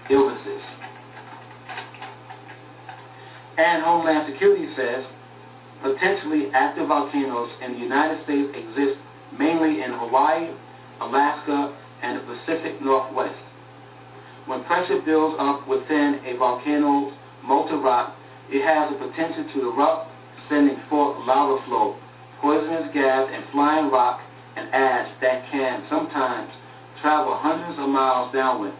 illnesses. And Homeland Security says potentially active volcanoes in the United States exist mainly in Hawaii, Alaska, and the Pacific Northwest. When pressure builds up within a volcano's molten rock, it has the potential to erupt, sending forth lava flow, poisonous gas, and flying rock and ash that can sometimes travel hundreds of miles downwind.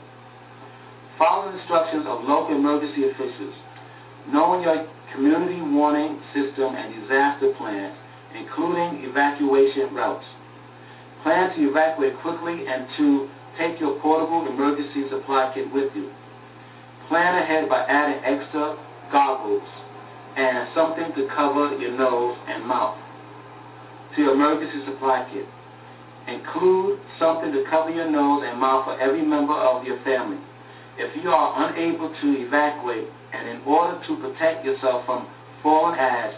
Follow instructions of local emergency officials. Knowing your community warning system and disaster plans, including evacuation routes. Plan to evacuate quickly and to take your portable emergency supply kit with you. Plan ahead by adding extra goggles and something to cover your nose and mouth to your emergency supply kit. Include something to cover your nose and mouth for every member of your family. If you are unable to evacuate, and in order to protect yourself from falling ash,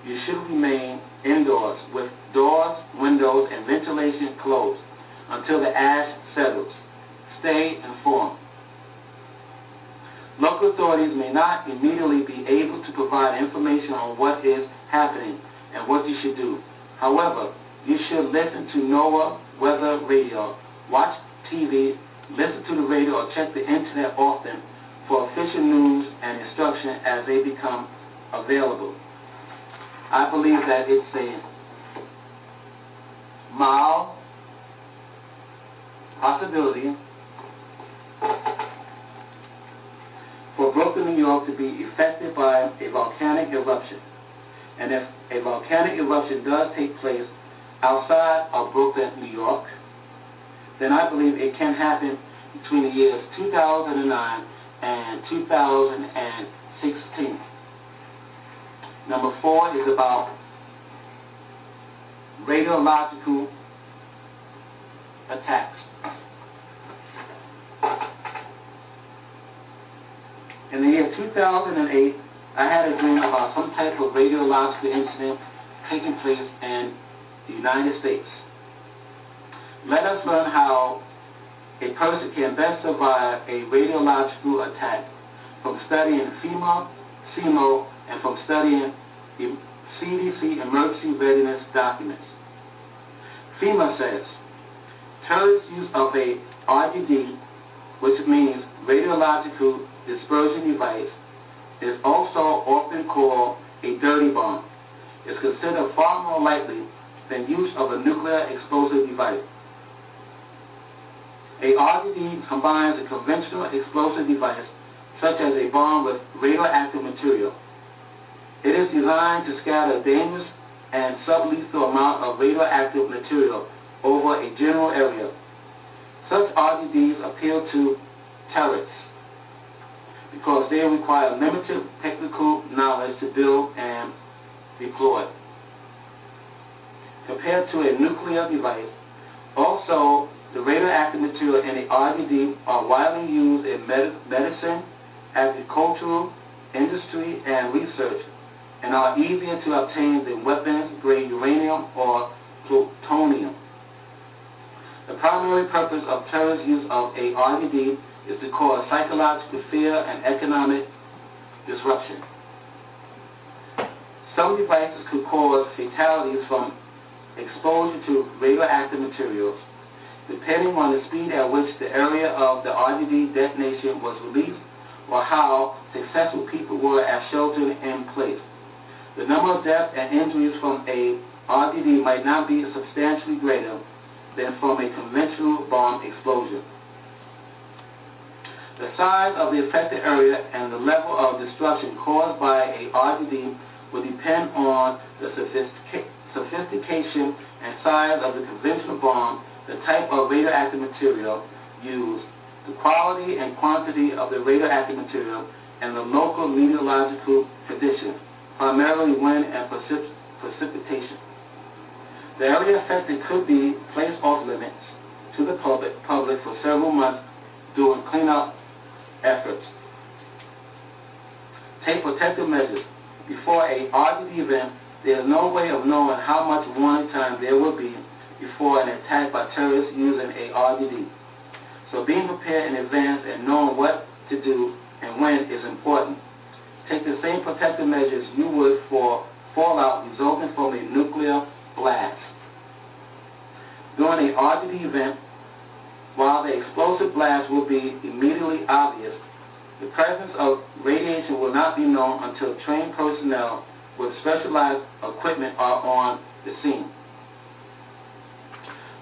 you should remain indoors with doors, windows, and ventilation closed until the ash settles. Stay informed. Local authorities may not immediately be able to provide information on what is happening and what you should do. However, you should listen to NOAA weather radio, watch TV, listen to the radio, or check the internet often for official news and instruction as they become available. I believe that it's a mild possibility for Brooklyn, New York to be affected by a volcanic eruption. And if a volcanic eruption does take place outside of Brooklyn, New York, then I believe it can happen between the years 2009 and 2016. Number 4 is about radiological attacks. In the year 2008, I had a dream about some type of radiological incident taking place in the United States. Let us learn how a person can best survive a radiological attack from studying FEMA, CMO, and from studying CDC emergency readiness documents. FEMA says, terrorist use of a RDD, which means radiological dispersion device, is also often called a dirty bomb, is considered far more likely than use of a nuclear explosive device. A RDD combines a conventional explosive device, such as a bomb, with radioactive material. It is designed to scatter a dangerous and sublethal amount of radioactive material over a general area. Such RDDs appeal to terrorists because they require limited technical knowledge to build and deploy, compared to a nuclear device. Also, the radioactive material in the RDD are widely used in medicine, agricultural, industry, and research, and are easier to obtain than weapons-grade uranium or plutonium. The primary purpose of terrorist use of a RDD is to cause psychological fear and economic disruption. Some devices could cause fatalities from exposure to radioactive materials, depending on the speed at which the area of the RDD detonation was released or how successful people were at sheltering in place. The number of deaths and injuries from a RDD might not be substantially greater than from a conventional bomb explosion. The size of the affected area and the level of destruction caused by a RDD will depend on the sophistication and size of the conventional bomb, the type of radioactive material used, the quality and quantity of the radioactive material, and the local meteorological conditions, primarily wind and precipitation. The area affected could be placed off limits to the public for several months during cleanup efforts. Take protective measures. Before a RDD event, there is no way of knowing how much warning time there will be before an attack by terrorists using a RDD. So being prepared in advance and knowing what to do and when is important. Take the same protective measures you would for fallout resulting from a nuclear blast. During an RGD event, while the explosive blast will be immediately obvious, the presence of radiation will not be known until trained personnel with specialized equipment are on the scene.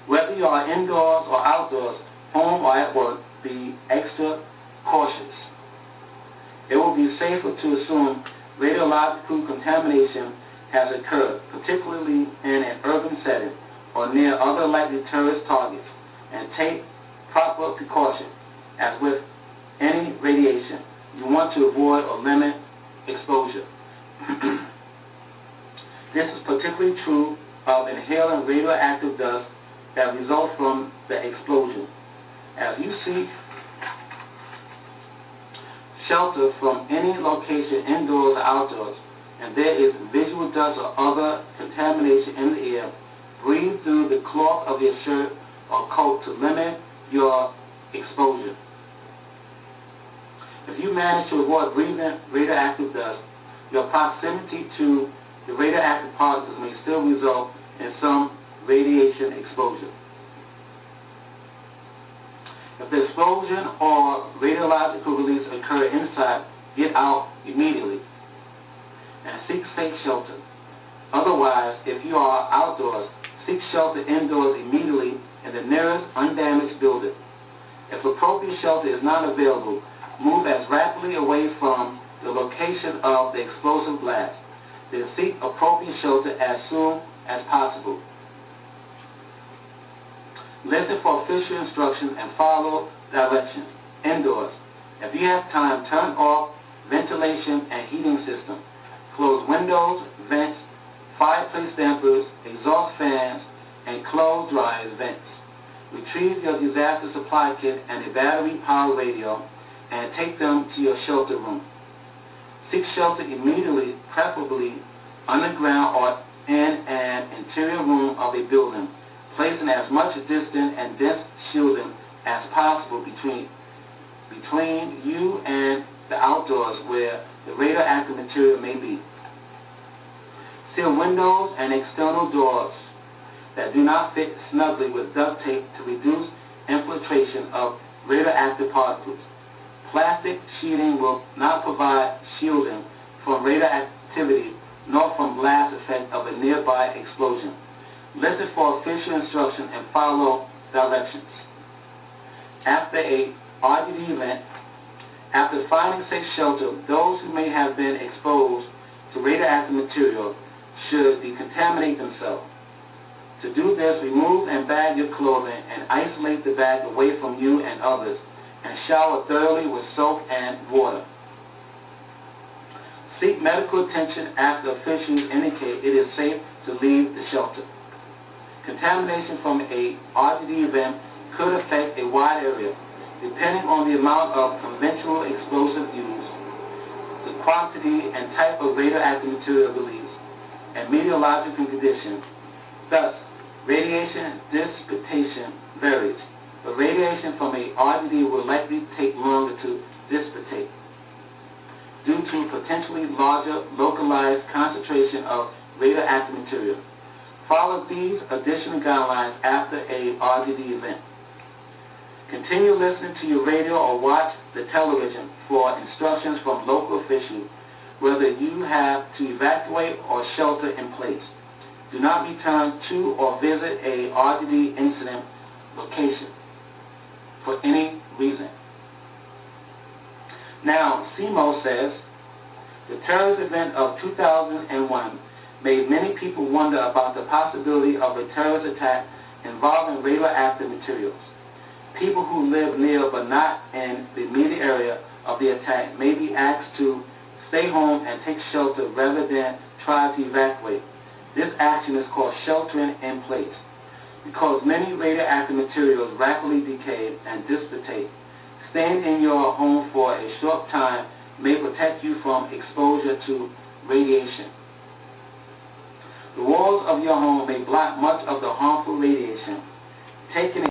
Whether you are indoors or outdoors, home or at work, be extra cautious. It will be safer to assume radiological contamination has occurred, particularly in an urban setting or near other likely terrorist targets, and take proper precaution. As with any radiation, you want to avoid or limit exposure. This is particularly true of inhaling radioactive dust that results from the explosion. As you seek shelter from any location, indoors or outdoors, and there is visual dust or other contamination in the air, breathe through the cloth of your shirt or coat to limit your exposure. If you manage to avoid breathing radioactive dust, your proximity to the radioactive particles may still result in some radiation exposure. If the explosion or radiological release occur inside, get out immediately and seek safe shelter. Otherwise, if you are outdoors, seek shelter indoors immediately in the nearest undamaged building. If appropriate shelter is not available, move as rapidly away from the location of the explosive blast. Then seek appropriate shelter as soon as possible. Listen for official instructions and follow directions. Indoors, if you have time, turn off ventilation and heating system. Close windows, vents, fireplace dampers, exhaust fans, and clothes dryers vents. Retrieve your disaster supply kit and a battery-powered radio and take them to your shelter room. Seek shelter immediately, preferably underground or in an interior room of a building, placing as much distance and dense shielding as possible between you and the outdoors where the radioactive material may be. Seal windows and external doors that do not fit snugly with duct tape to reduce infiltration of radioactive particles. Plastic sheeting will not provide shielding from radioactivity nor from blast effect of a nearby explosion. Listen for official instruction and follow directions. After a RGD event, after finding safe shelter, those who may have been exposed to radioactive material should decontaminate themselves. To do this, remove and bag your clothing and isolate the bag away from you and others, and shower thoroughly with soap and water. Seek medical attention after officials indicate it is safe to leave the shelter. Contamination from a RGD event could affect a wide area, depending on the amount of conventional explosive used, the quantity and type of radioactive material released, and meteorological conditions. Thus, radiation dissipation varies, but radiation from a RGD will likely take longer to dissipate due to potentially larger localized concentration of radioactive material. Follow these additional guidelines after a RGD event. Continue listening to your radio or watch the television for instructions from local officials whether you have to evacuate or shelter in place. Do not return to or visit a RGD incident location for any reason. Now, CMO says, the terrorist event of 2001 made many people wonder about the possibility of a terrorist attack involving radioactive materials. People who live near but not in the immediate area of the attack may be asked to stay home and take shelter rather than try to evacuate. This action is called sheltering in place. Because many radioactive materials rapidly decay and dissipate, staying in your home for a short time may protect you from exposure to radiation. The walls of your home may block much of the harmful radiation. Taking